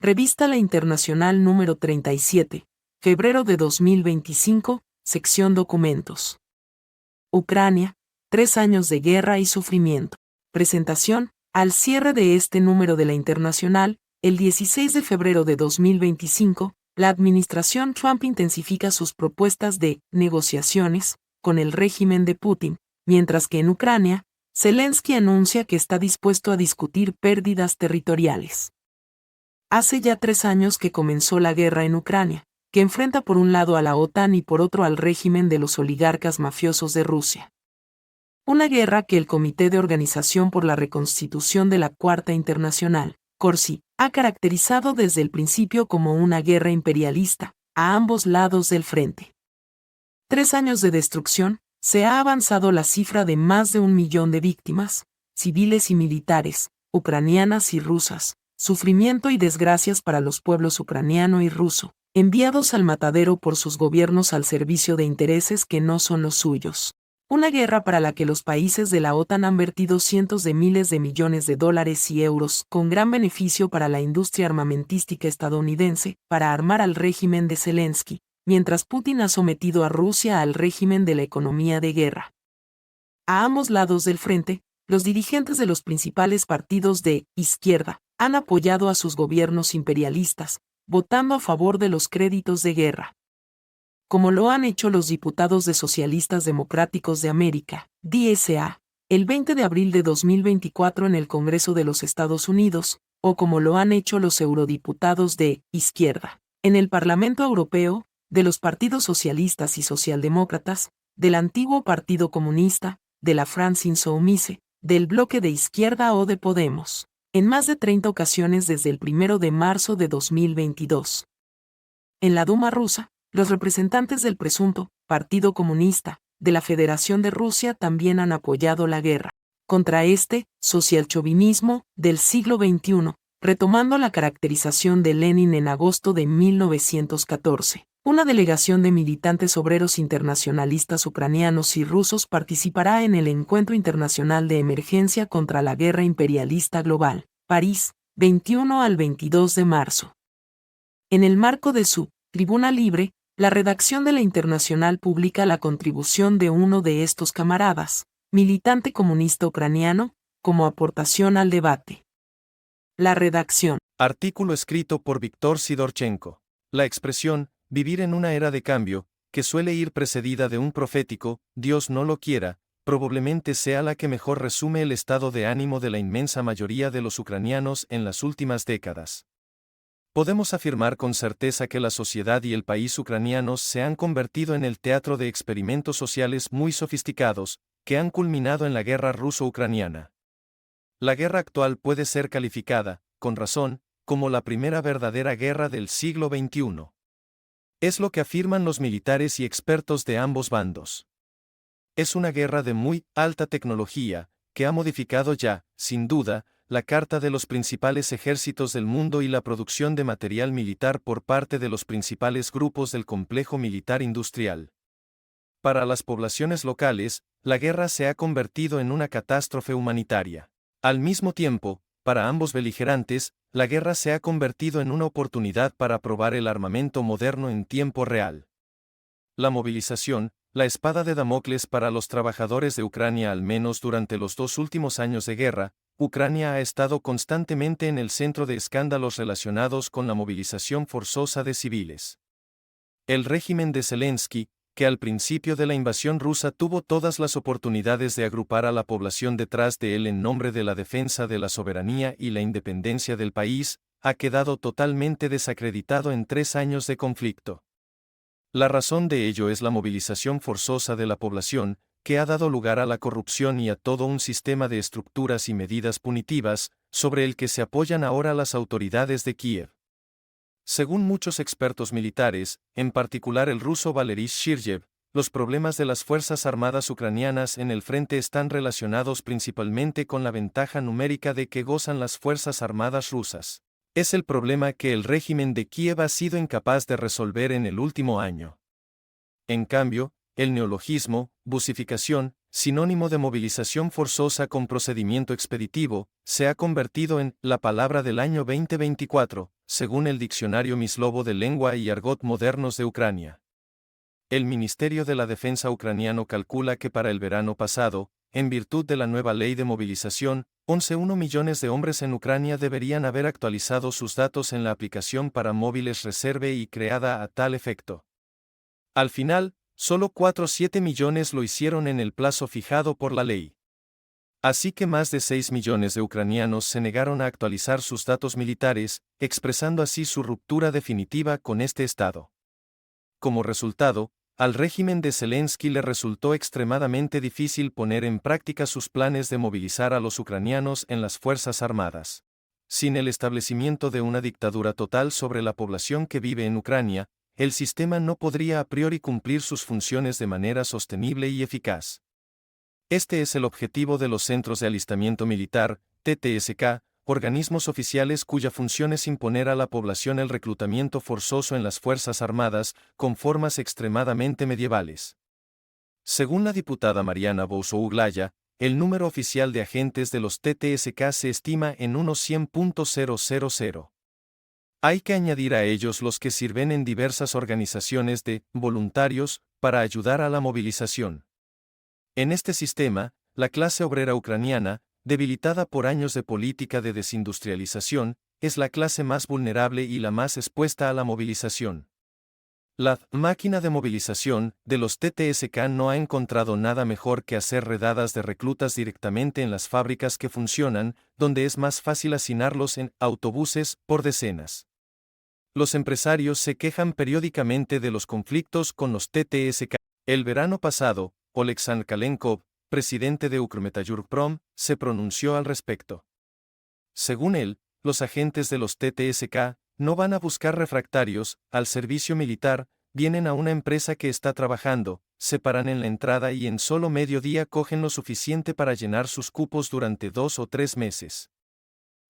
Revista La Internacional número 37, febrero de 2025, sección Documentos. Ucrania, 3 años de guerra y sufrimiento. Presentación, al cierre de este número de La Internacional, el 16 de febrero de 2025, la administración Trump intensifica sus propuestas de negociaciones con el régimen de Putin, mientras que en Ucrania, Zelensky anuncia que está dispuesto a discutir pérdidas territoriales. Hace ya 3 años que comenzó la guerra en Ucrania, que enfrenta por un lado a la OTAN y por otro al régimen de los oligarcas mafiosos de Rusia. Una guerra que el Comité de Organización por la Reconstitución de la Cuarta Internacional, CORSI, ha caracterizado desde el principio como una guerra imperialista, a ambos lados del frente. 3 años de destrucción, se ha avanzado la cifra de más de 1 millón de víctimas, civiles y militares, ucranianas y rusas, sufrimiento y desgracias para los pueblos ucraniano y ruso, enviados al matadero por sus gobiernos al servicio de intereses que no son los suyos. Una guerra para la que los países de la OTAN han vertido cientos de miles de millones de dólares y euros, con gran beneficio para la industria armamentística estadounidense, para armar al régimen de Zelensky, mientras Putin ha sometido a Rusia al régimen de la economía de guerra. A ambos lados del frente, los dirigentes de los principales partidos de izquierda han apoyado a sus gobiernos imperialistas, votando a favor de los créditos de guerra. Como lo han hecho los diputados de Socialistas Democráticos de América, DSA, el 20 de abril de 2024 en el Congreso de los Estados Unidos, o como lo han hecho los eurodiputados de izquierda, en el Parlamento Europeo, de los partidos socialistas y socialdemócratas, del antiguo Partido Comunista, de la France Insoumise, del bloque de izquierda o de Podemos, en más de 30 ocasiones desde el 1 de marzo de 2022. En la Duma rusa, los representantes del presunto Partido Comunista de la Federación de Rusia también han apoyado la guerra contra este socialchauvinismo del siglo XXI, retomando la caracterización de Lenin en agosto de 1914. Una delegación de militantes obreros internacionalistas ucranianos y rusos participará en el Encuentro Internacional de Emergencia contra la Guerra Imperialista Global, París, 21 al 22 de marzo. En el marco de su Tribuna Libre, la redacción de La Internacional publica la contribución de uno de estos camaradas, militante comunista ucraniano, como aportación al debate. La redacción. Artículo escrito por Víctor Sidorchenko. La expresión, vivir en una era de cambio, que suele ir precedida de un profético, Dios no lo quiera, probablemente sea la que mejor resume el estado de ánimo de la inmensa mayoría de los ucranianos en las últimas décadas. Podemos afirmar con certeza que la sociedad y el país ucranianos se han convertido en el teatro de experimentos sociales muy sofisticados, que han culminado en la guerra ruso-ucraniana. La guerra actual puede ser calificada, con razón, como la primera verdadera guerra del siglo XXI. Es lo que afirman los militares y expertos de ambos bandos. Es una guerra de muy alta tecnología, que ha modificado ya, sin duda, la carta de los principales ejércitos del mundo y la producción de material militar por parte de los principales grupos del complejo militar industrial. Para las poblaciones locales, la guerra se ha convertido en una catástrofe humanitaria. Al mismo tiempo, para ambos beligerantes, la guerra se ha convertido en una oportunidad para probar el armamento moderno en tiempo real. La movilización, la espada de Damocles para los trabajadores de Ucrania al menos durante los 2 últimos años de guerra, Ucrania ha estado constantemente en el centro de escándalos relacionados con la movilización forzosa de civiles. El régimen de Zelensky, que al principio de la invasión rusa tuvo todas las oportunidades de agrupar a la población detrás de él en nombre de la defensa de la soberanía y la independencia del país, ha quedado totalmente desacreditado en 3 años de conflicto. La razón de ello es la movilización forzosa de la población, que ha dado lugar a la corrupción y a todo un sistema de estructuras y medidas punitivas, sobre el que se apoyan ahora las autoridades de Kiev. Según muchos expertos militares, en particular el ruso Valery Shiryev, los problemas de las Fuerzas Armadas ucranianas en el frente están relacionados principalmente con la ventaja numérica de que gozan las Fuerzas Armadas rusas. Es el problema que el régimen de Kiev ha sido incapaz de resolver en el último año. En cambio, el neologismo, busificación, sinónimo de movilización forzosa con procedimiento expeditivo, se ha convertido en la palabra del año 2024, según el diccionario Mislovo de Lengua y Argot Modernos de Ucrania. El Ministerio de la Defensa ucraniano calcula que para el verano pasado, en virtud de la nueva ley de movilización, 11,1 millones de hombres en Ucrania deberían haber actualizado sus datos en la aplicación para móviles Reserve y creada a tal efecto. Al final, solo 4,7 millones lo hicieron en el plazo fijado por la ley. Así que más de 6 millones de ucranianos se negaron a actualizar sus datos militares, expresando así su ruptura definitiva con este Estado. Como resultado, al régimen de Zelensky le resultó extremadamente difícil poner en práctica sus planes de movilizar a los ucranianos en las Fuerzas Armadas. Sin el establecimiento de una dictadura total sobre la población que vive en Ucrania, el sistema no podría a priori cumplir sus funciones de manera sostenible y eficaz. Este es el objetivo de los Centros de Alistamiento Militar, TTSK, organismos oficiales cuya función es imponer a la población el reclutamiento forzoso en las Fuerzas Armadas, con formas extremadamente medievales. Según la diputada Mariana Bouzo-Uglaya, el número oficial de agentes de los TTSK se estima en unos 100.000. Hay que añadir a ellos los que sirven en diversas organizaciones de voluntarios para ayudar a la movilización. En este sistema, la clase obrera ucraniana, debilitada por años de política de desindustrialización, es la clase más vulnerable y la más expuesta a la movilización. La máquina de movilización de los TTSK no ha encontrado nada mejor que hacer redadas de reclutas directamente en las fábricas que funcionan, donde es más fácil hacinarlos en autobuses por decenas. Los empresarios se quejan periódicamente de los conflictos con los TTSK. El verano pasado, Oleksandr Kalenkov, presidente de Ukrmetallurgprom, se pronunció al respecto. Según él, los agentes de los TTSK no van a buscar refractarios al servicio militar, vienen a una empresa que está trabajando, se paran en la entrada y en solo medio día cogen lo suficiente para llenar sus cupos durante 2 o 3 meses.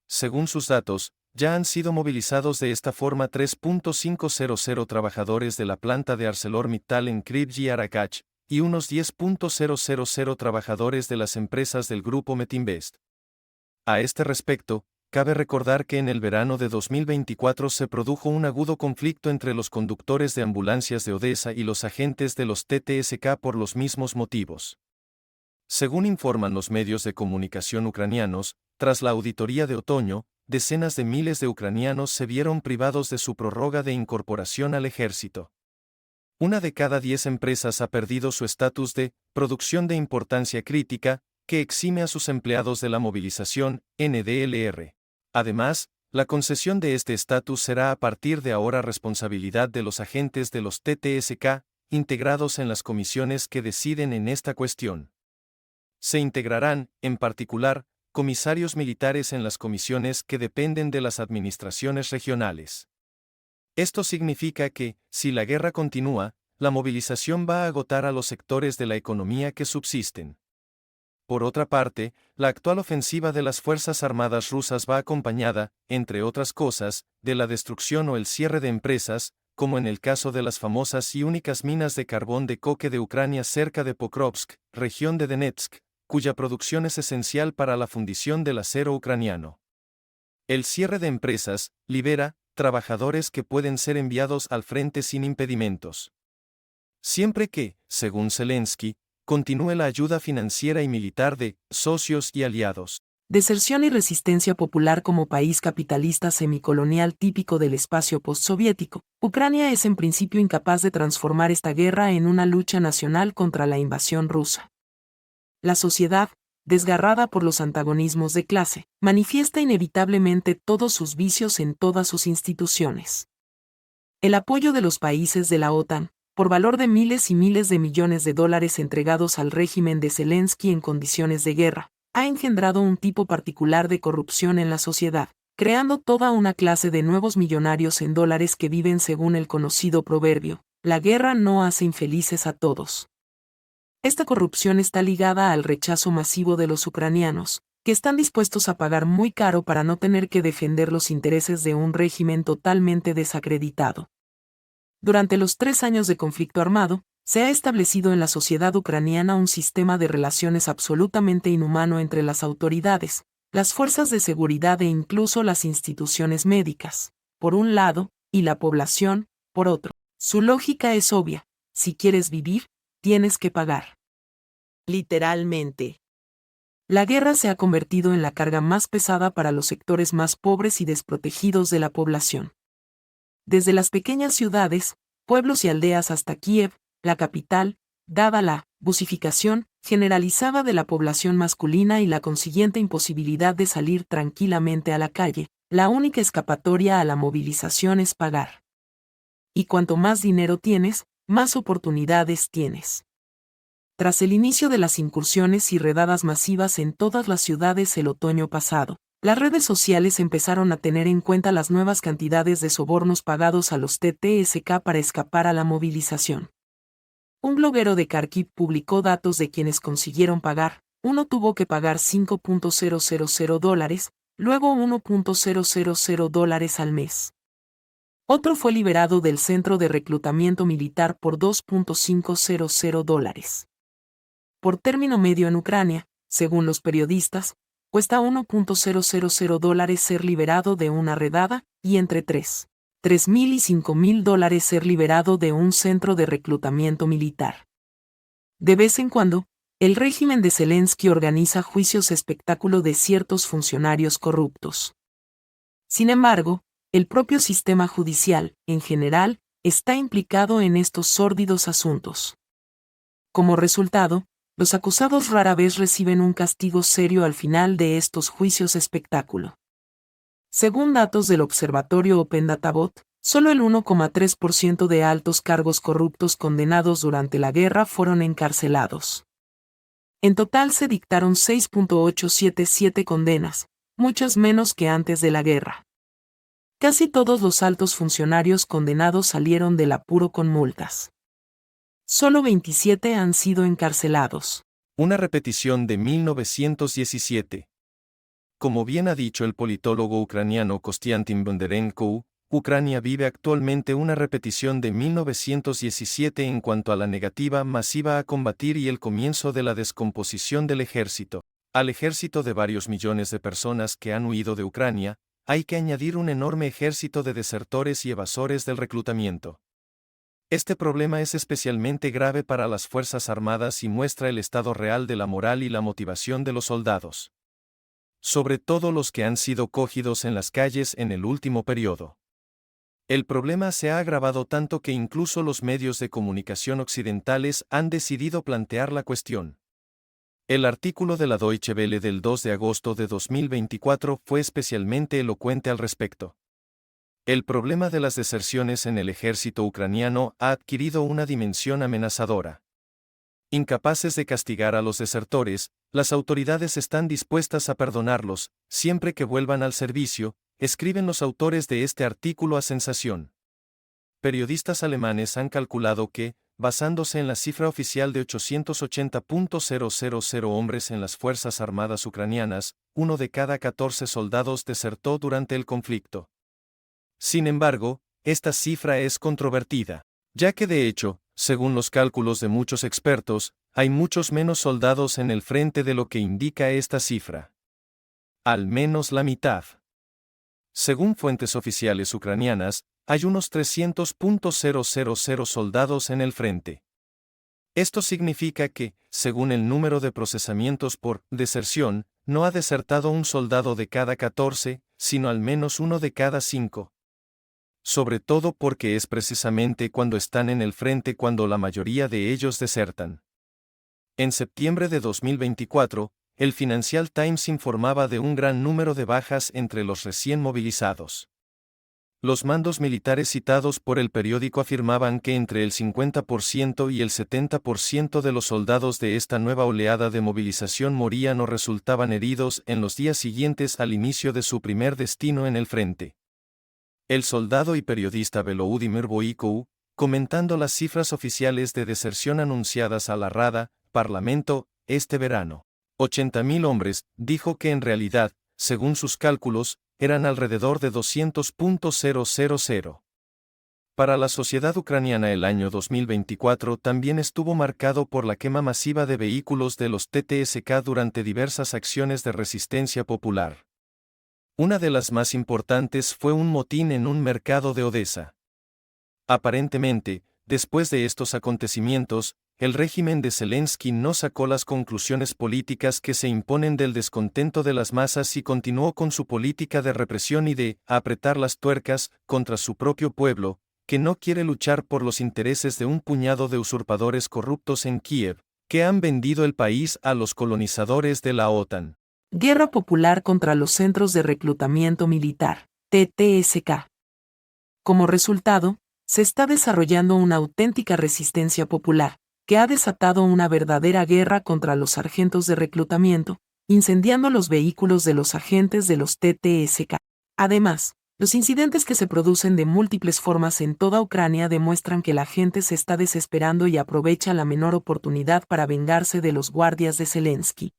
Según sus datos, ya han sido movilizados de esta forma 3.500 trabajadores de la planta de ArcelorMittal en Kryvyi y Arakach, y unos 10.000 trabajadores de las empresas del grupo Metinvest. A este respecto, cabe recordar que en el verano de 2024 se produjo un agudo conflicto entre los conductores de ambulancias de Odessa y los agentes de los TTSK por los mismos motivos. Según informan los medios de comunicación ucranianos, tras la auditoría de otoño, decenas de miles de ucranianos se vieron privados de su prórroga de incorporación al ejército. 1 de cada 10 empresas ha perdido su estatus de producción de importancia crítica, que exime a sus empleados de la movilización, NDLR. Además, la concesión de este estatus será a partir de ahora responsabilidad de los agentes de los TTSK, integrados en las comisiones que deciden en esta cuestión. Se integrarán, en particular, comisarios militares en las comisiones que dependen de las administraciones regionales. Esto significa que, si la guerra continúa, la movilización va a agotar a los sectores de la economía que subsisten. Por otra parte, la actual ofensiva de las Fuerzas Armadas rusas va acompañada, entre otras cosas, de la destrucción o el cierre de empresas, como en el caso de las famosas y únicas minas de carbón de coque de Ucrania cerca de Pokrovsk, región de Donetsk, cuya producción es esencial para la fundición del acero ucraniano. El cierre de empresas libera trabajadores que pueden ser enviados al frente sin impedimentos. Siempre que, según Zelensky, continúe la ayuda financiera y militar de socios y aliados. Deserción y resistencia popular como país capitalista semicolonial típico del espacio postsoviético, Ucrania es en principio incapaz de transformar esta guerra en una lucha nacional contra la invasión rusa. La sociedad, desgarrada por los antagonismos de clase, manifiesta inevitablemente todos sus vicios en todas sus instituciones. El apoyo de los países de la OTAN, por valor de miles y miles de millones de dólares entregados al régimen de Zelensky en condiciones de guerra, ha engendrado un tipo particular de corrupción en la sociedad, creando toda una clase de nuevos millonarios en dólares que viven según el conocido proverbio, la guerra no hace infelices a todos. Esta corrupción está ligada al rechazo masivo de los ucranianos, que están dispuestos a pagar muy caro para no tener que defender los intereses de un régimen totalmente desacreditado. Durante los 3 años de conflicto armado, Se ha establecido en la sociedad ucraniana un sistema de relaciones absolutamente inhumano entre las autoridades, las fuerzas de seguridad e incluso las instituciones médicas, por un lado, y la población, por otro. Su lógica es obvia: si quieres vivir, tienes que pagar. Literalmente. La guerra se ha convertido en la carga más pesada para los sectores más pobres y desprotegidos de la población. Desde las pequeñas ciudades, pueblos y aldeas hasta Kiev, la capital, dada la busificación generalizada de la población masculina y la consiguiente imposibilidad de salir tranquilamente a la calle, la única escapatoria a la movilización es pagar. Y cuanto más dinero tienes, más oportunidades tienes. Tras el inicio de las incursiones y redadas masivas en todas las ciudades el otoño pasado, las redes sociales empezaron a tener en cuenta las nuevas cantidades de sobornos pagados a los TTSK para escapar a la movilización. Un bloguero de Kharkiv publicó datos de quienes consiguieron pagar. Uno tuvo que pagar $5.000, luego $1.000 al mes. Otro fue liberado del centro de reclutamiento militar por $2.500. Por término medio en Ucrania, según los periodistas, cuesta $1.000 ser liberado de una redada, y entre $3.000 y $5.000 ser liberado de un centro de reclutamiento militar. De vez en cuando, el régimen de Zelensky organiza juicios espectáculo de ciertos funcionarios corruptos. Sin embargo, el propio sistema judicial, en general, está implicado en estos sórdidos asuntos. Como resultado, los acusados rara vez reciben un castigo serio al final de estos juicios espectáculo. Según datos del observatorio Open Data Bot, solo el 1,3% de altos cargos corruptos condenados durante la guerra fueron encarcelados. En total se dictaron 6,877 condenas, muchas menos que antes de la guerra. Casi todos los altos funcionarios condenados salieron del apuro con multas. Solo 27 han sido encarcelados. Una repetición de 1917. Como bien ha dicho el politólogo ucraniano Kostiantin Bondarenko, Ucrania vive actualmente una repetición de 1917 en cuanto a la negativa masiva a combatir y el comienzo de la descomposición del ejército. Al ejército de varios millones de personas que han huido de Ucrania, hay que añadir un enorme ejército de desertores y evasores del reclutamiento. Este problema es especialmente grave para las Fuerzas Armadas y muestra el estado real de la moral y la motivación de los soldados. Sobre todo los que han sido cogidos en las calles en el último periodo. El problema se ha agravado tanto que incluso los medios de comunicación occidentales han decidido plantear la cuestión. El artículo de la Deutsche Welle del 2 de agosto de 2024 fue especialmente elocuente al respecto. El problema de las deserciones en el ejército ucraniano ha adquirido una dimensión amenazadora. Incapaces de castigar a los desertores, las autoridades están dispuestas a perdonarlos, siempre que vuelvan al servicio, escriben los autores de este artículo a sensación. Periodistas alemanes han calculado que, basándose en la cifra oficial de 880.000 hombres en las Fuerzas Armadas ucranianas, 1 de cada 14 soldados desertó durante el conflicto. Sin embargo, esta cifra es controvertida, ya que de hecho, según los cálculos de muchos expertos, hay muchos menos soldados en el frente de lo que indica esta cifra. Al menos la mitad. Según fuentes oficiales ucranianas, hay unos 300.000 soldados en el frente. Esto significa que, según el número de procesamientos por deserción, no ha desertado un soldado de cada 14, sino al menos uno de cada 5. Sobre todo porque es precisamente cuando están en el frente cuando la mayoría de ellos desertan. En septiembre de 2024, el Financial Times informaba de un gran número de bajas entre los recién movilizados. Los mandos militares citados por el periódico afirmaban que entre el 50% y el 70% de los soldados de esta nueva oleada de movilización morían o resultaban heridos en los días siguientes al inicio de su primer destino en el frente. El soldado y periodista Volodymyr Boyko, comentando las cifras oficiales de deserción anunciadas a la Rada, Parlamento, este verano, 80.000 hombres, dijo que en realidad, según sus cálculos, eran alrededor de 200.000. Para la sociedad ucraniana el año 2024 también estuvo marcado por la quema masiva de vehículos de los TTSK durante diversas acciones de resistencia popular. Una de las más importantes fue un motín en un mercado de Odessa. Aparentemente, después de estos acontecimientos, el régimen de Zelensky no sacó las conclusiones políticas que se imponen del descontento de las masas y continuó con su política de represión y de apretar las tuercas contra su propio pueblo, que no quiere luchar por los intereses de un puñado de usurpadores corruptos en Kiev, que han vendido el país a los colonizadores de la OTAN. Guerra popular contra los centros de reclutamiento militar, TTSK. Como resultado, se está desarrollando una auténtica resistencia popular, que ha desatado una verdadera guerra contra los sargentos de reclutamiento, incendiando los vehículos de los agentes de los TTSK. Además, los incidentes que se producen de múltiples formas en toda Ucrania demuestran que la gente se está desesperando y aprovecha la menor oportunidad para vengarse de los guardias de Zelensky.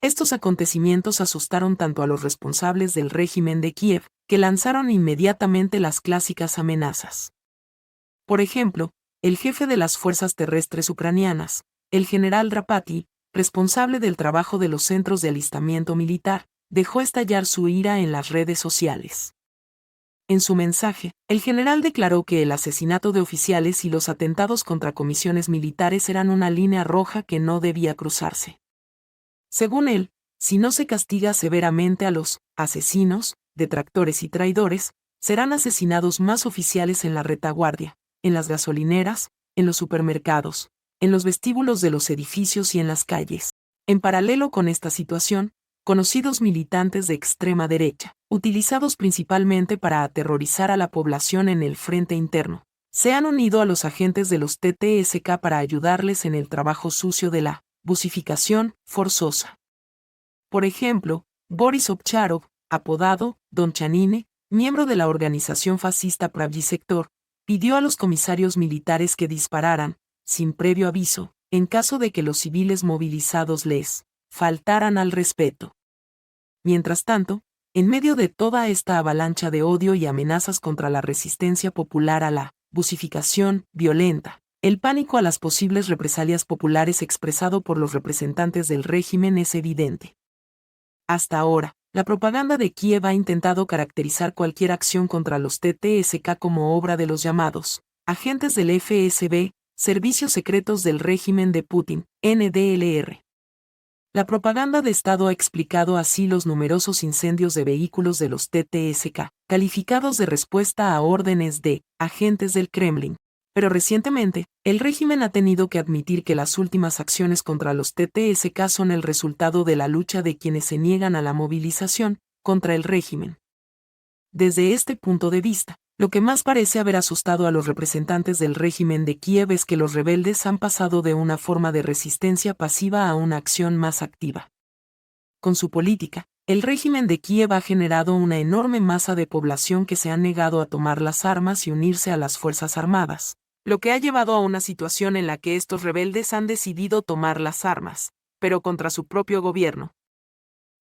Estos acontecimientos asustaron tanto a los responsables del régimen de Kiev, que lanzaron inmediatamente las clásicas amenazas. Por ejemplo, el jefe de las fuerzas terrestres ucranianas, el general Drapati, responsable del trabajo de los centros de alistamiento militar, dejó estallar su ira en las redes sociales. En su mensaje, el general declaró que el asesinato de oficiales y los atentados contra comisiones militares eran una línea roja que no debía cruzarse. Según él, si no se castiga severamente a los asesinos, detractores y traidores, serán asesinados más oficiales en la retaguardia, en las gasolineras, en los supermercados, en los vestíbulos de los edificios y en las calles. En paralelo con esta situación, conocidos militantes de extrema derecha, utilizados principalmente para aterrorizar a la población en el frente interno, se han unido a los agentes de los TTSK para ayudarles en el trabajo sucio de la busificación forzosa. Por ejemplo, Boris Ovcharov, apodado Don Chanine, miembro de la organización fascista Pravyi Sector, pidió a los comisarios militares que dispararan, sin previo aviso, en caso de que los civiles movilizados les faltaran al respeto. Mientras tanto, en medio de toda esta avalancha de odio y amenazas contra la resistencia popular a la busificación violenta, el pánico a las posibles represalias populares expresado por los representantes del régimen es evidente. Hasta ahora, la propaganda de Kiev ha intentado caracterizar cualquier acción contra los TTSK como obra de los llamados agentes del FSB, Servicios Secretos del Régimen de Putin, NDLR. La propaganda de Estado ha explicado así los numerosos incendios de vehículos de los TTSK, calificados de respuesta a órdenes de agentes del Kremlin. Pero recientemente, el régimen ha tenido que admitir que las últimas acciones contra los TTSK son el resultado de la lucha de quienes se niegan a la movilización contra el régimen. Desde este punto de vista, lo que más parece haber asustado a los representantes del régimen de Kiev es que los rebeldes han pasado de una forma de resistencia pasiva a una acción más activa. Con su política, el régimen de Kiev ha generado una enorme masa de población que se ha negado a tomar las armas y unirse a las Fuerzas Armadas, lo que ha llevado a una situación en la que estos rebeldes han decidido tomar las armas, pero contra su propio gobierno.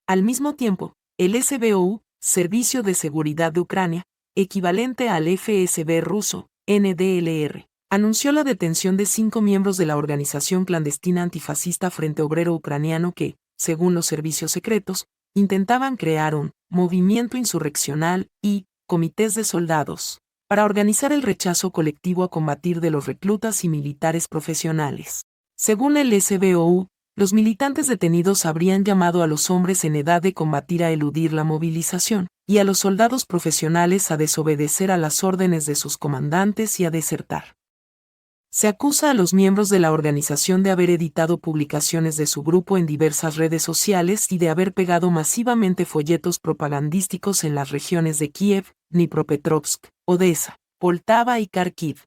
Al mismo tiempo, el SBU, Servicio de Seguridad de Ucrania, equivalente al FSB ruso, NDLR, anunció la detención de 5 miembros de la organización clandestina antifascista Frente Obrero Ucraniano que, según los servicios secretos, intentaban crear un movimiento insurreccional y comités de soldados para organizar el rechazo colectivo a combatir de los reclutas y militares profesionales. Según el SBU, los militantes detenidos habrían llamado a los hombres en edad de combatir a eludir la movilización, y a los soldados profesionales a desobedecer a las órdenes de sus comandantes y a desertar. Se acusa a los miembros de la organización de haber editado publicaciones de su grupo en diversas redes sociales y de haber pegado masivamente folletos propagandísticos en las regiones de Kiev, Dnipropetrovsk, Odessa, Poltava y Kharkiv.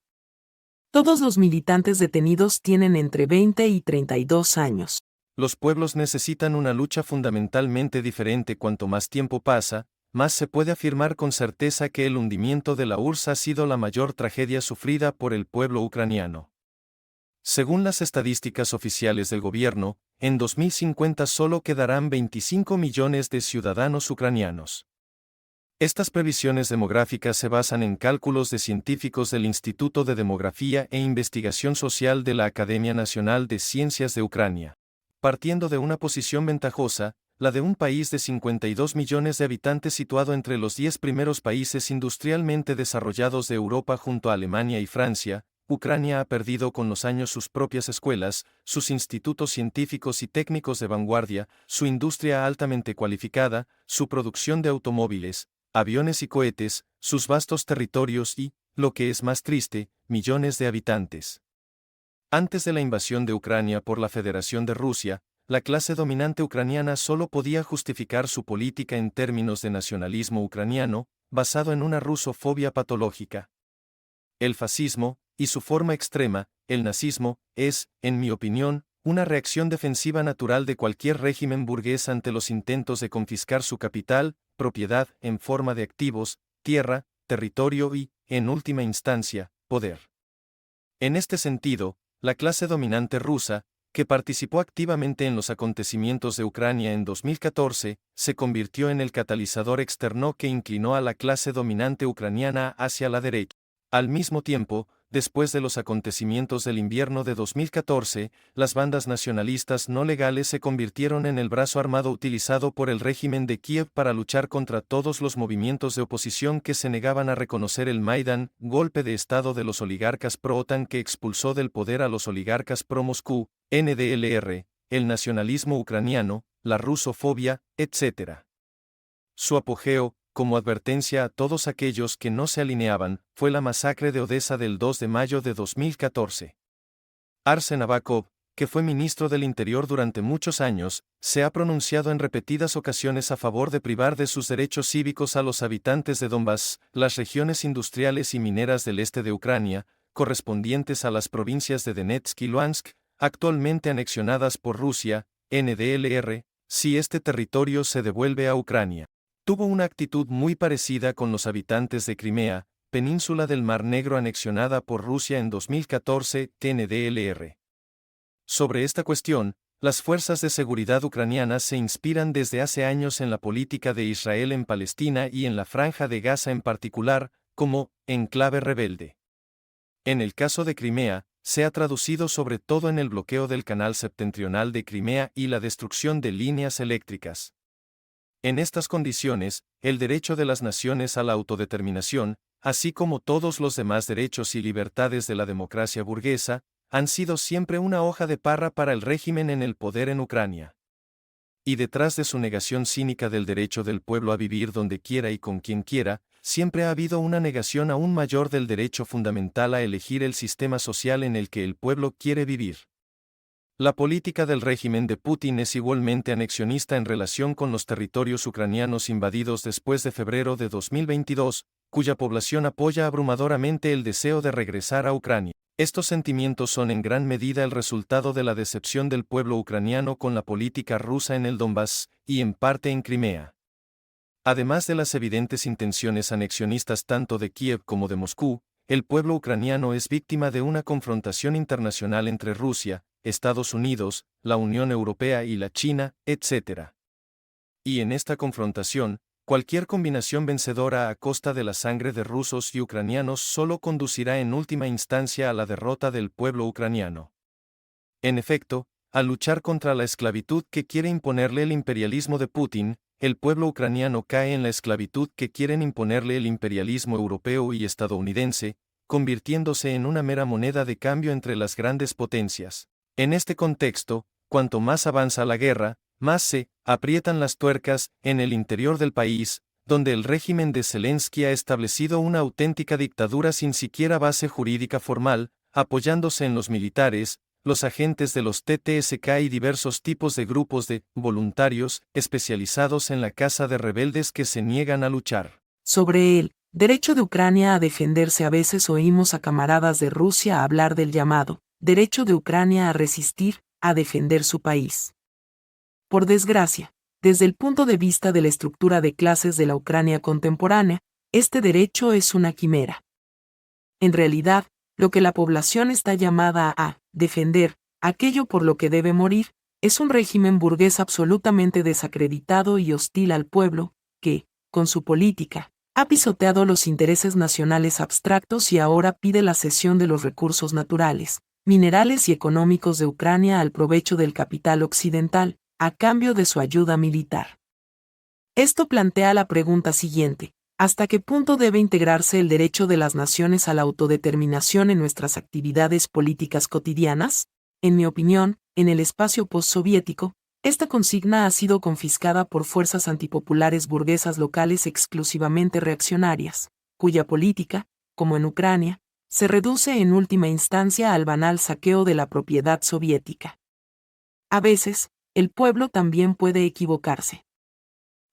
Todos los militantes detenidos tienen entre 20 y 32 años. Los pueblos necesitan una lucha fundamentalmente diferente. Cuanto más tiempo pasa, más se puede afirmar con certeza que el hundimiento de la URSS ha sido la mayor tragedia sufrida por el pueblo ucraniano. Según las estadísticas oficiales del gobierno, en 2050 solo quedarán 25 millones de ciudadanos ucranianos. Estas previsiones demográficas se basan en cálculos de científicos del Instituto de Demografía e Investigación Social de la Academia Nacional de Ciencias de Ucrania. Partiendo de una posición ventajosa, la de un país de 52 millones de habitantes situado entre los 10 primeros países industrialmente desarrollados de Europa junto a Alemania y Francia, Ucrania ha perdido con los años sus propias escuelas, sus institutos científicos y técnicos de vanguardia, su industria altamente cualificada, su producción de automóviles, aviones y cohetes, sus vastos territorios y, lo que es más triste, millones de habitantes. Antes de la invasión de Ucrania por la Federación de Rusia, la clase dominante ucraniana solo podía justificar su política en términos de nacionalismo ucraniano, basado en una rusofobia patológica. El fascismo, y su forma extrema, el nazismo, es, en mi opinión, una reacción defensiva natural de cualquier régimen burgués ante los intentos de confiscar su capital, propiedad, en forma de activos, tierra, territorio y, en última instancia, poder. En este sentido, la clase dominante rusa, que participó activamente en los acontecimientos de Ucrania en 2014, se convirtió en el catalizador externo que inclinó a la clase dominante ucraniana hacia la derecha. Al mismo tiempo, después de los acontecimientos del invierno de 2014, las bandas nacionalistas no legales se convirtieron en el brazo armado utilizado por el régimen de Kiev para luchar contra todos los movimientos de oposición que se negaban a reconocer el Maidán, golpe de estado de los oligarcas pro-OTAN que expulsó del poder a los oligarcas pro-Moscú, NDLR, el nacionalismo ucraniano, la rusofobia, etc. Su apogeo, como advertencia a todos aquellos que no se alineaban, fue la masacre de Odessa del 2 de mayo de 2014. Arsen Avakov, que fue ministro del Interior durante muchos años, se ha pronunciado en repetidas ocasiones a favor de privar de sus derechos cívicos a los habitantes de Donbass, las regiones industriales y mineras del este de Ucrania, correspondientes a las provincias de Donetsk y Luhansk, actualmente anexionadas por Rusia, NDLR, si este territorio se devuelve a Ucrania. Tuvo una actitud muy parecida con los habitantes de Crimea, península del Mar Negro anexionada por Rusia en 2014, NDLR. Sobre esta cuestión, las fuerzas de seguridad ucranianas se inspiran desde hace años en la política de Israel en Palestina y en la Franja de Gaza en particular, como enclave rebelde. En el caso de Crimea, se ha traducido sobre todo en el bloqueo del canal septentrional de Crimea y la destrucción de líneas eléctricas. En estas condiciones, el derecho de las naciones a la autodeterminación, así como todos los demás derechos y libertades de la democracia burguesa, han sido siempre una hoja de parra para el régimen en el poder en Ucrania. Y detrás de su negación cínica del derecho del pueblo a vivir donde quiera y con quien quiera, siempre ha habido una negación aún mayor del derecho fundamental a elegir el sistema social en el que el pueblo quiere vivir. La política del régimen de Putin es igualmente anexionista en relación con los territorios ucranianos invadidos después de febrero de 2022, cuya población apoya abrumadoramente el deseo de regresar a Ucrania. Estos sentimientos son en gran medida el resultado de la decepción del pueblo ucraniano con la política rusa en el Donbass, y en parte en Crimea. Además de las evidentes intenciones anexionistas tanto de Kiev como de Moscú, el pueblo ucraniano es víctima de una confrontación internacional entre Rusia, Estados Unidos, la Unión Europea y la China, etc. Y en esta confrontación, cualquier combinación vencedora a costa de la sangre de rusos y ucranianos solo conducirá en última instancia a la derrota del pueblo ucraniano. En efecto, al luchar contra la esclavitud que quiere imponerle el imperialismo de Putin, el pueblo ucraniano cae en la esclavitud que quieren imponerle el imperialismo europeo y estadounidense, convirtiéndose en una mera moneda de cambio entre las grandes potencias. En este contexto, cuanto más avanza la guerra, más se aprietan las tuercas en el interior del país, donde el régimen de Zelensky ha establecido una auténtica dictadura sin siquiera base jurídica formal, apoyándose en los militares, los agentes de los TTSK y diversos tipos de grupos de voluntarios especializados en la caza de rebeldes que se niegan a luchar. Sobre el derecho de Ucrania a defenderse, a veces oímos a camaradas de Rusia hablar del llamado derecho de Ucrania a resistir, a defender su país. Por desgracia, desde el punto de vista de la estructura de clases de la Ucrania contemporánea, este derecho es una quimera. En realidad, lo que la población está llamada a defender, aquello por lo que debe morir, es un régimen burgués absolutamente desacreditado y hostil al pueblo, que, con su política, ha pisoteado los intereses nacionales abstractos y ahora pide la cesión de los recursos naturales, minerales y económicos de Ucrania al provecho del capital occidental, a cambio de su ayuda militar. Esto plantea la pregunta siguiente: ¿hasta qué punto debe integrarse el derecho de las naciones a la autodeterminación en nuestras actividades políticas cotidianas? En mi opinión, en el espacio postsoviético, esta consigna ha sido confiscada por fuerzas antipopulares burguesas locales exclusivamente reaccionarias, cuya política, como en Ucrania, se reduce en última instancia al banal saqueo de la propiedad soviética. A veces, el pueblo también puede equivocarse.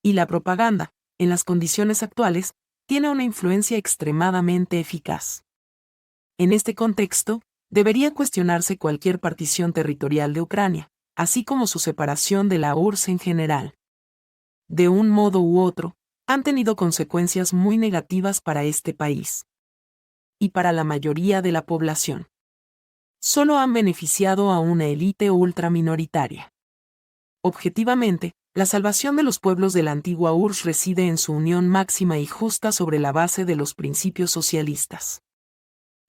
Y la propaganda, en las condiciones actuales, tiene una influencia extremadamente eficaz. En este contexto, debería cuestionarse cualquier partición territorial de Ucrania, así como su separación de la URSS en general. De un modo u otro, han tenido consecuencias muy negativas para este país. Y para la mayoría de la población. Solo han beneficiado a una élite ultraminoritaria. Objetivamente, la salvación de los pueblos de la antigua URSS reside en su unión máxima y justa sobre la base de los principios socialistas.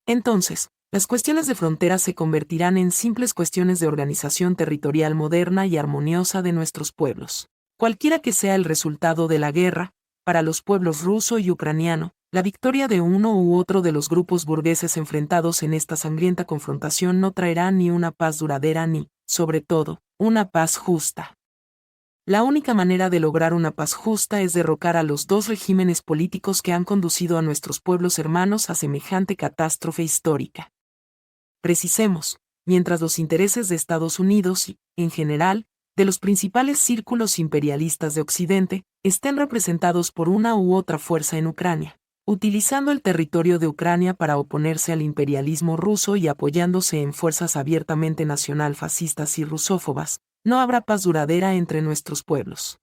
Entonces, las cuestiones de frontera se convertirán en simples cuestiones de organización territorial moderna y armoniosa de nuestros pueblos. Cualquiera que sea el resultado de la guerra, para los pueblos ruso y ucraniano, la victoria de uno u otro de los grupos burgueses enfrentados en esta sangrienta confrontación no traerá ni una paz duradera ni, sobre todo, una paz justa. La única manera de lograr una paz justa es derrocar a los dos regímenes políticos que han conducido a nuestros pueblos hermanos a semejante catástrofe histórica. Precisemos, mientras los intereses de Estados Unidos y, en general, de los principales círculos imperialistas de Occidente, estén representados por una u otra fuerza en Ucrania, utilizando el territorio de Ucrania para oponerse al imperialismo ruso y apoyándose en fuerzas abiertamente nacional-fascistas y rusófobas, no habrá paz duradera entre nuestros pueblos.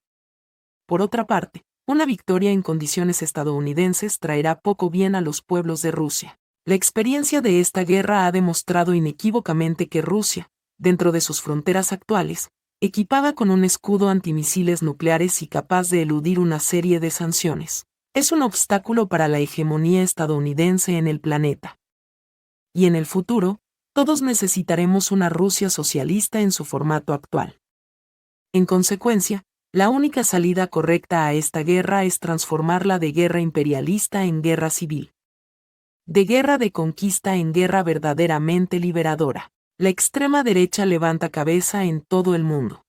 Por otra parte, una victoria en condiciones estadounidenses traerá poco bien a los pueblos de Rusia. La experiencia de esta guerra ha demostrado inequívocamente que Rusia, dentro de sus fronteras actuales, equipada con un escudo antimisiles nucleares y capaz de eludir una serie de sanciones, es un obstáculo para la hegemonía estadounidense en el planeta. Y en el futuro, todos necesitaremos una Rusia socialista en su formato actual. En consecuencia, la única salida correcta a esta guerra es transformarla de guerra imperialista en guerra civil. De guerra de conquista en guerra verdaderamente liberadora. La extrema derecha levanta cabeza en todo el mundo.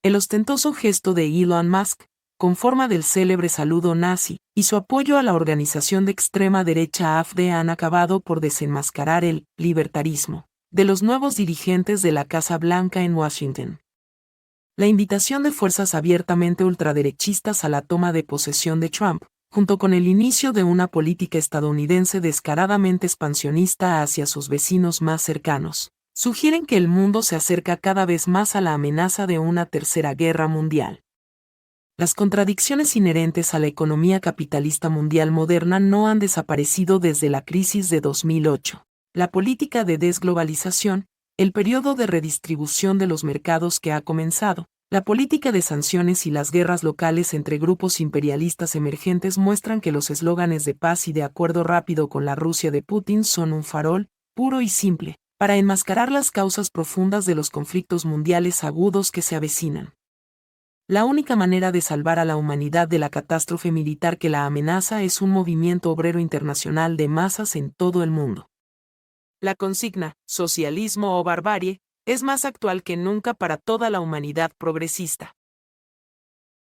El ostentoso gesto de Elon Musk, con forma del célebre saludo nazi, y su apoyo a la organización de extrema derecha AfD han acabado por desenmascarar el libertarismo de los nuevos dirigentes de la Casa Blanca en Washington. La invitación de fuerzas abiertamente ultraderechistas a la toma de posesión de Trump, junto con el inicio de una política estadounidense descaradamente expansionista hacia sus vecinos más cercanos, sugieren que el mundo se acerca cada vez más a la amenaza de una tercera guerra mundial. Las contradicciones inherentes a la economía capitalista mundial moderna no han desaparecido desde la crisis de 2008. La política de desglobalización, el periodo de redistribución de los mercados que ha comenzado, la política de sanciones y las guerras locales entre grupos imperialistas emergentes muestran que los eslóganes de paz y de acuerdo rápido con la Rusia de Putin son un farol, puro y simple, para enmascarar las causas profundas de los conflictos mundiales agudos que se avecinan. La única manera de salvar a la humanidad de la catástrofe militar que la amenaza es un movimiento obrero internacional de masas en todo el mundo. La consigna, socialismo o barbarie, es más actual que nunca para toda la humanidad progresista.